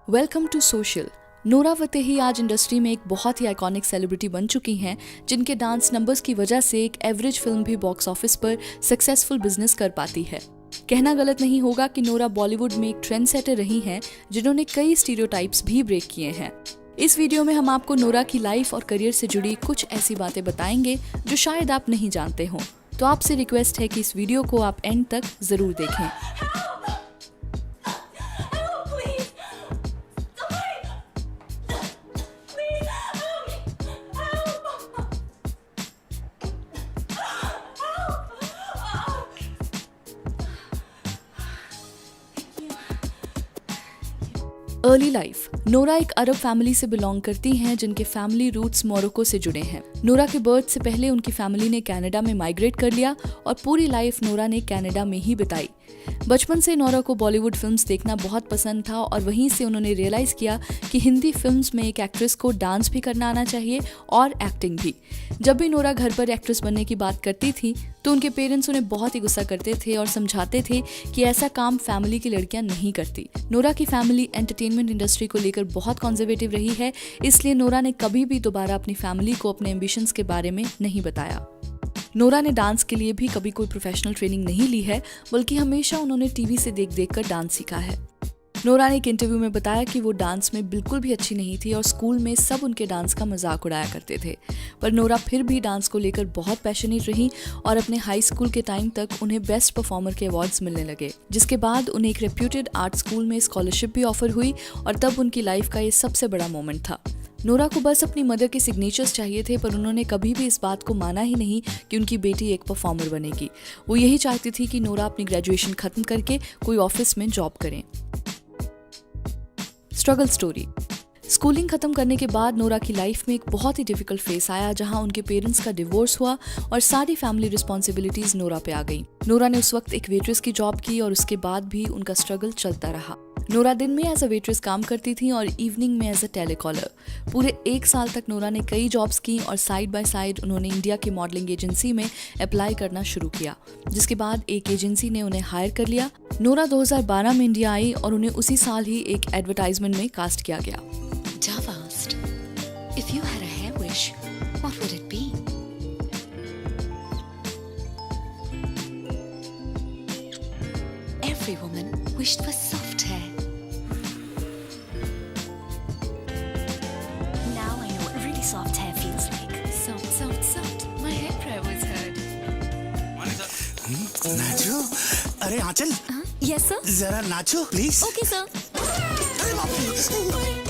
Welcome to social. Nora Fatehi आज industry में एक बहुत ही आइकॉनिक सेलिब्रिटी बन चुकी हैं, जिनके डांस नंबर्स की वजह से एक एवरेज फिल्म भी बॉक्स ऑफिस पर सक्सेसफुल बिजनेस कर पाती है। कहना गलत नहीं होगा कि नोरा बॉलीवुड में एक ट्रेंड सेटर रही हैं, जिन्होंने कई स्टीरियोटाइप्स भी ब्रेक किए हैं। इस वीडियो में हम आपको नोरा की लाइफ और करियर से जुड़ी कुछ ऐसी बातें बताएंगे जो शायद आप नहीं जानते हो। तो आपसे रिक्वेस्ट है कि इस वीडियो को आप एंड तक जरूर देखें। Early life. नोरा एक अरब फैमिली से बिलोंग करती हैं, जिनके फैमिली रूट्स मोरक्को से जुड़े हैं। नोरा के बर्थ से पहले उनकी फैमिली ने कनाडा में माइग्रेट कर लिया और पूरी लाइफ नोरा ने कनाडा में ही बिताई। बचपन से नोरा को बॉलीवुड फिल्म्स देखना बहुत पसंद था और वहीं से उन्होंने रियलाइज किया कि हिंदी फिल्म्स में एक एक्ट्रेस को डांस भी करना आना चाहिए और एक्टिंग भी। जब भी नोरा घर पर एक्ट्रेस बनने की बात करती थी तो उनके पेरेंट्स उन्हें बहुत ही गुस्सा करते थे और समझाते थे कि ऐसा काम फैमिली की लड़कियां नहीं करती। नोरा की फैमिली एंटरटेनमेंट इंडस्ट्री को लेकर बहुत कंजर्वेटिव रही है, इसलिए नोरा ने कभी भी दोबारा अपनी फैमिली को अपने एम्बिशंस के बारे में नहीं बताया। नोरा ने डांस के लिए भी कभी कोई प्रोफेशनल ट्रेनिंग नहीं ली है, बल्कि हमेशा उन्होंने टीवी से देख कर डांस सीखा है। नोरा ने एक इंटरव्यू में बताया कि वो डांस में बिल्कुल भी अच्छी नहीं थी और स्कूल में सब उनके डांस का मजाक उड़ाया करते थे, पर नोरा फिर भी डांस को लेकर बहुत पैशनेट रही और अपने हाई स्कूल के टाइम तक उन्हें बेस्ट परफॉर्मर के अवार्ड्स मिलने लगे, जिसके बाद उन्हें एक रेप्यूटेड आर्ट स्कूल में स्कॉलरशिप भी ऑफर हुई और तब उनकी लाइफ का ये सबसे बड़ा मोमेंट था। नोरा को बस अपनी मदर के सिग्नेचर्स चाहिए थे, पर उन्होंने कभी भी इस बात को माना ही नहीं कि उनकी बेटी एक परफॉर्मर बनेगी। वो यही चाहती थी कि नोरा अपनी ग्रेजुएशन खत्म करके कोई ऑफिस में जॉब करें। Struggle story. स्कूलिंग खत्म करने के बाद नोरा की लाइफ में एक बहुत ही डिफिकल्ट फेस आया, जहां उनके पेरेंट्स का डिवोर्स हुआ और सारी फैमिली रिस्पॉन्सिबिलिटीज नोरा पे आ गई। नोरा ने उस वक्त एक वेट्रेस की जॉब की और उसके बाद भी उनका स्ट्रगल चलता रहा। नोरा दिन में एज अ वेट्रेस काम करती थी और इवनिंग में एज अ टेलीकॉलर। पूरे 1 साल तक नोरा ने कई जॉब्स की और साइड बाय साइड उन्होंने इंडिया की मॉडलिंग एजेंसी में अप्लाई करना शुरू किया, जिसके बाद एक एजेंसी ने उन्हें हायर कर लिया। नोरा 2012 में इंडिया आई और उन्हें उसी साल ही एक एडवर्टाइजमेंट में कास्ट किया गया। If you had a hair wish, what would it be? Every woman wished for soft hair. Now I know what really soft hair feels like. Soft, soft, soft. My hair prayer was heard. नाचो। अरे आंचल। Yes, sir. जरा नाचो please. Okay, sir. अरे बाप रे।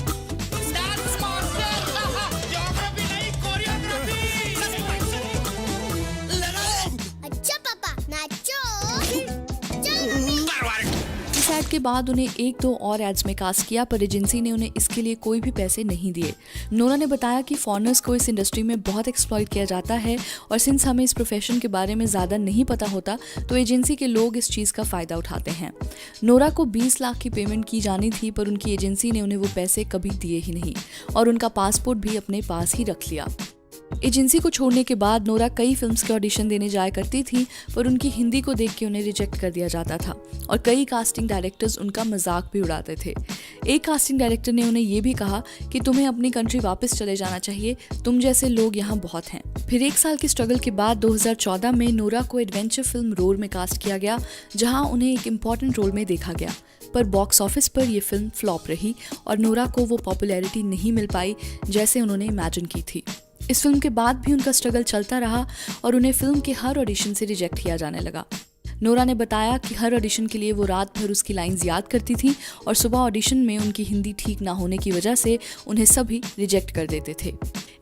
इस add के बाद उन्हें 1-2 और एड्स में कास्ट किया, पर एजेंसी ने उन्हें इसके लिए कोई भी पैसे नहीं दिए। नोरा ने बताया कि फॉरेनर्स को इस इंडस्ट्री में बहुत एक्सप्लॉइट किया जाता है और सिंस हमें इस प्रोफेशन के बारे में ज़्यादा नहीं पता होता, तो एजेंसी के लोग इस चीज़ का फ़ायदा उठाते हैं। नोरा को 20 लाख की पेमेंट की जानी थी, पर उनकी एजेंसी ने उन्हें वो पैसे कभी दिए ही नहीं और उनका पासपोर्ट भी अपने पास ही रख लिया। एजेंसी को छोड़ने के बाद नोरा कई फिल्म्स के ऑडिशन देने जाया करती थी, पर उनकी हिंदी को देख के उन्हें रिजेक्ट कर दिया जाता था और कई कास्टिंग डायरेक्टर्स उनका मजाक भी उड़ाते थे। एक कास्टिंग डायरेक्टर ने उन्हें ये भी कहा कि तुम्हें अपनी कंट्री वापस चले जाना चाहिए, तुम जैसे लोग यहाँ बहुत हैं। फिर 1 साल की स्ट्रगल के बाद 2014 में नोरा को एडवेंचर फिल्म रोर में कास्ट किया गया, जहाँ उन्हें एक इम्पॉर्टेंट रोल में देखा गया, पर बॉक्स ऑफिस पर यह फिल्म फ्लॉप रही और नोरा को वो पॉपुलैरिटी नहीं मिल पाई जैसे उन्होंने इमेजिन की थी। इस फिल्म के बाद भी उनका स्ट्रगल चलता रहा और उन्हें फिल्म के हर ऑडिशन से रिजेक्ट किया जाने लगा। नोरा ने बताया कि हर ऑडिशन के लिए वो रात भर उसकी लाइंस याद करती थी और सुबह ऑडिशन में उनकी हिंदी ठीक ना होने की वजह से उन्हें सभी रिजेक्ट कर देते थे।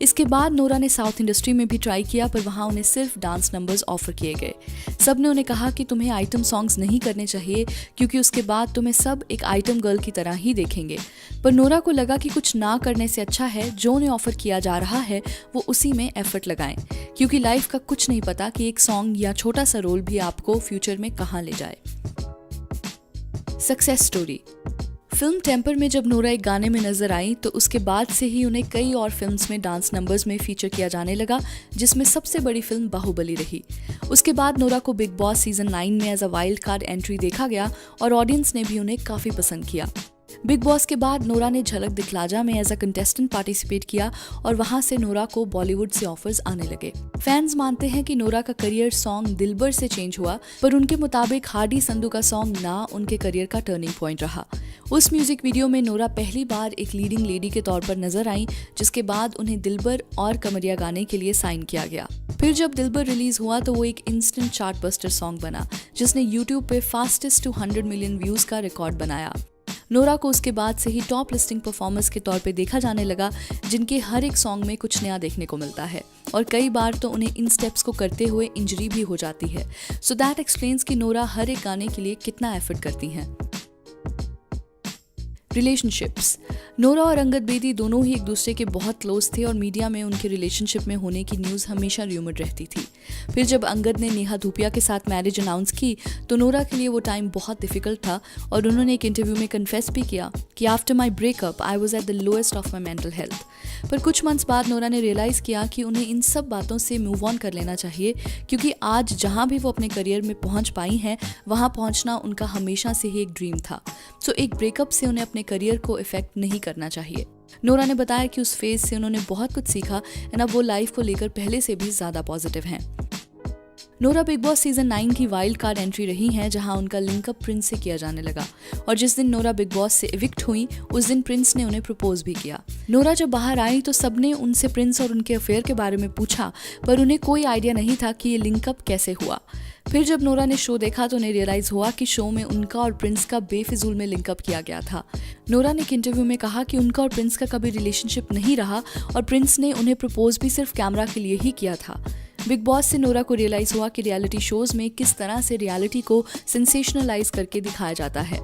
इसके बाद नोरा ने साउथ इंडस्ट्री में भी ट्राई किया, पर वहाँ उन्हें सिर्फ डांस नंबर्स ऑफर किए गए। सब ने उन्हें कहा कि तुम्हें आइटम सॉन्ग्स नहीं करने चाहिए, क्योंकि उसके बाद तुम्हें सब एक आइटम गर्ल की तरह ही देखेंगे। पर नोरा को लगा कि कुछ ना करने से अच्छा है जो उन्हें ऑफर किया जा रहा है वो उसी में एफर्ट लगाएं, क्योंकि लाइफ का कुछ नहीं पता कि एक सॉन्ग या छोटा सा रोल भी आपको फ्यूचर में कहाँ ले जाए। Success story. फिल्म टेम्पर में जब नोरा एक गाने में नजर आई तो उसके बाद से ही उन्हें कई और फिल्म्स में डांस नंबर्स में फीचर किया जाने लगा, जिसमें सबसे बड़ी फिल्म बाहुबली रही। उसके बाद नोरा को बिग बॉस सीजन 9 में as a wild card entry देखा गया और ऑडियंस ने भी उन्हें काफी पसंद किया। बिग बॉस के बाद नोरा ने झलक दिखलाजा में एज अ कंटेस्टेंट पार्टिसिपेट किया और वहां से नोरा को बॉलीवुड से ऑफर्स आने लगे। फैंस मानते हैं कि नोरा का करियर सॉन्ग दिलबर से चेंज हुआ, पर उनके मुताबिक हार्डी संधू का सॉन्ग ना उनके करियर का टर्निंग पॉइंट रहा। उस म्यूजिक वीडियो में नोरा पहली बार एक लीडिंग लेडी के तौर पर नजर आई, जिसके बाद उन्हें दिलबर और कमरिया गाने के लिए साइन किया गया। फिर जब दिलबर रिलीज हुआ तो वो एक इंस्टेंट चार्ट बस्टर सॉन्ग बना, जिसने यूट्यूब पे फास्टेस्ट टू 100 मिलियन व्यूज का रिकॉर्ड बनाया। नोरा को उसके बाद से ही टॉप लिस्टिंग परफॉर्मेंस के तौर पे देखा जाने लगा, जिनके हर एक सॉन्ग में कुछ नया देखने को मिलता है और कई बार तो उन्हें इन स्टेप्स को करते हुए इंजरी भी हो जाती है। सो दैट एक्सप्लेन्स कि नोरा हर एक गाने के लिए कितना एफर्ट करती हैं। रिलेशनशिप्स। नोरा और अंगद बेदी दोनों ही एक दूसरे के बहुत क्लोज थे और मीडिया में उनके रिलेशनशिप में होने की न्यूज़ हमेशा र्यूमर्ड रहती थी। फिर जब अंगद ने नेहा धूपिया के साथ मैरिज अनाउंस की तो नोरा के लिए वो टाइम बहुत डिफिकल्ट था और उन्होंने एक इंटरव्यू में कन्फेस भी किया कि after my breakup I was at the lowest of my mental health. पर कुछ मंथ्स बाद नोरा ने रियलाइज किया कि उन्हें इन सब बातों से मूव ऑन कर लेना चाहिए, क्योंकि आज जहां भी वो अपने करियर में पहुंच पाई हैं वहां पहुंचना उनका हमेशा से ही एक ड्रीम था। सो एक ब्रेकअप से उन्हें अपने करियर को इफेक्ट नहीं करना चाहिए। नोरा ने बताया कि उस फेज से उन्होंने बहुत कुछ सीखा एंड अब वो लाइफ को लेकर पहले से भी ज्यादा पॉजिटिव हैं। नोरा बिग बॉस सीजन 9 की वाइल्ड कार्ड एंट्री रही हैं, जहां उनका लिंकअप प्रिंस से किया जाने लगा और जिस दिन नोरा बिग बॉस से इविक्ट हुई उस दिन प्रिंस ने उन्हें प्रपोज भी किया। नोरा जब बाहर आई तो सबने उनसे प्रिंस और उनके अफेयर के बारे में पूछा, पर उन्हें कोई आइडिया नहीं था कि ये लिंकअप कैसे हुआ। फिर जब नोरा ने शो देखा तो उन्हें रियलाइज हुआ कि शो में उनका और प्रिंस का बेफिजूल में लिंकअप किया गया था। नोरा ने एक इंटरव्यू में कहा कि उनका और प्रिंस का कभी रिलेशनशिप नहीं रहा और प्रिंस ने उन्हें प्रपोज भी सिर्फ कैमरा के लिए ही किया था। बिग बॉस से नोरा को रियलाइज हुआ कि रियलिटी शोज में किस तरह से रियलिटी को सेंसेशनलाइज करके दिखाया जाता है।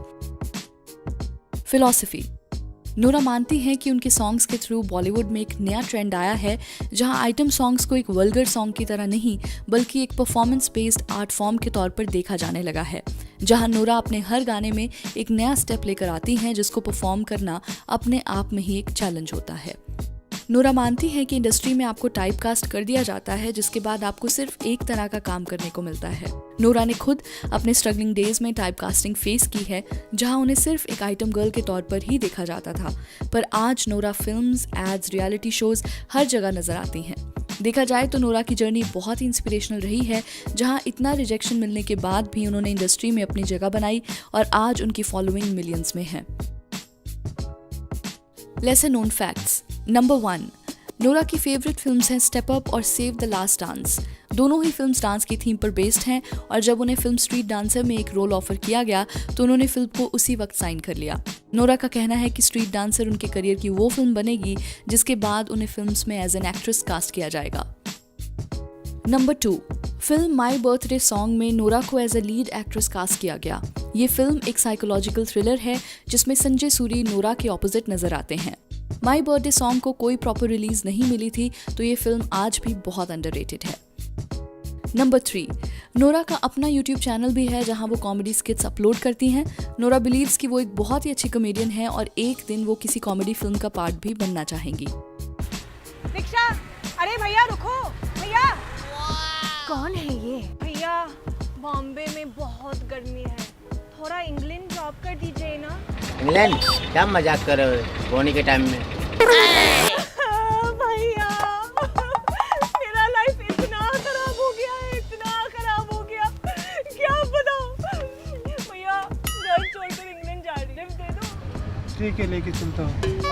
फिलॉसफी। नोरा मानती हैं कि उनके सॉन्ग्स के थ्रू बॉलीवुड में एक नया ट्रेंड आया है, जहां आइटम सॉन्ग्स को एक वल्गर सॉन्ग की तरह नहीं बल्कि एक परफॉर्मेंस बेस्ड आर्ट फॉर्म के तौर पर देखा जाने लगा है, जहां नोरा अपने हर गाने में एक नया स्टेप लेकर आती हैं, जिसको परफॉर्म करना अपने आप में ही एक चैलेंज होता है। नोरा मानती है कि इंडस्ट्री में आपको टाइपकास्ट कर दिया जाता है, जिसके बाद आपको सिर्फ एक तरह का काम करने को मिलता है। नोरा ने खुद अपने स्ट्रगलिंग डेज में टाइपकास्टिंग फेस की है, जहां उन्हें सिर्फ एक आइटम गर्ल के तौर पर ही देखा जाता था, पर आज Nora films, ads, reality shows हर जगह नजर आती हैं। देखा जाए तो नोरा की जर्नी बहुत ही इंस्पिरेशनल रही है, जहां इतना रिजेक्शन मिलने के बाद भी उन्होंने इंडस्ट्री में अपनी जगह बनाई और आज उनकी फॉलोइंग मिलियंस में है। Lesser known facts. Number 1, Nora की फेवरेट फिल्म्स हैं स्टेप अप और सेव द लास्ट डांस। दोनों ही फिल्म्स डांस की थीम पर बेस्ड हैं और जब उन्हें फिल्म स्ट्रीट डांसर में एक रोल ऑफर किया गया तो उन्होंने फिल्म को उसी वक्त साइन कर लिया। नोरा का कहना है कि स्ट्रीट डांसर उनके करियर की वो फिल्म बनेगी जिसके बाद उन्हें फिल्म्स में एज एन एक्ट्रेस कास्ट किया जाएगा। Number 2, film my birthday song में नोरा को as a lead actress cast किया गया। ये फिल्म एक साइकोलॉजिकल थ्रिलर है जिसमें संजय सूरी नोरा के ऑपोजिट नजर आते हैं। माई बर्थडे सॉन्ग को कोई प्रॉपर रिलीज नहीं मिली थी, तो ये फिल्म आज भी बहुत अंडररेटेड है। नंबर 3, नोरा का अपना यूट्यूब चैनल भी है जहां वो कॉमेडी स्किट्स अपलोड करती हैं। नोरा बिलीव्स कि वो एक बहुत ही अच्छी कॉमेडियन है और एक दिन वो किसी कॉमेडी फिल्म का पार्ट भी बनना चाहेंगी। रिक्शा, अरे भैया रुको, भैया। कौन है ये? भैया, बॉम्बे में बहुत गर्मी है, थोड़ा इंग्लैंड ड्रॉप कर दीजिए ना। इंग्लैंड? क्या मजाक कर रहे हो बोनी के टाइम में? भैया, मेरा लाइफ इतना खराब हो गया है, इतना खराब हो गया, क्या बताऊं। भैया, घर छोड़कर इंग्लैंड जा रही, लिफ्ट दे दो। ठीक है, लेके चलता हूँ।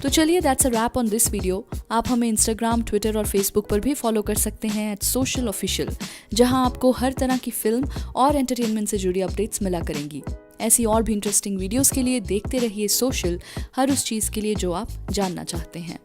तो चलिए that's a wrap on this video. आप हमें इंस्टाग्राम, ट्विटर और फेसबुक पर भी फॉलो कर सकते हैं @socialofficial, जहां आपको हर तरह की फिल्म और एंटरटेनमेंट से जुड़ी अपडेट्स मिला करेंगी। ऐसी और भी इंटरेस्टिंग वीडियोस के लिए देखते रहिए सोशल, हर उस चीज़ के लिए जो आप जानना चाहते हैं।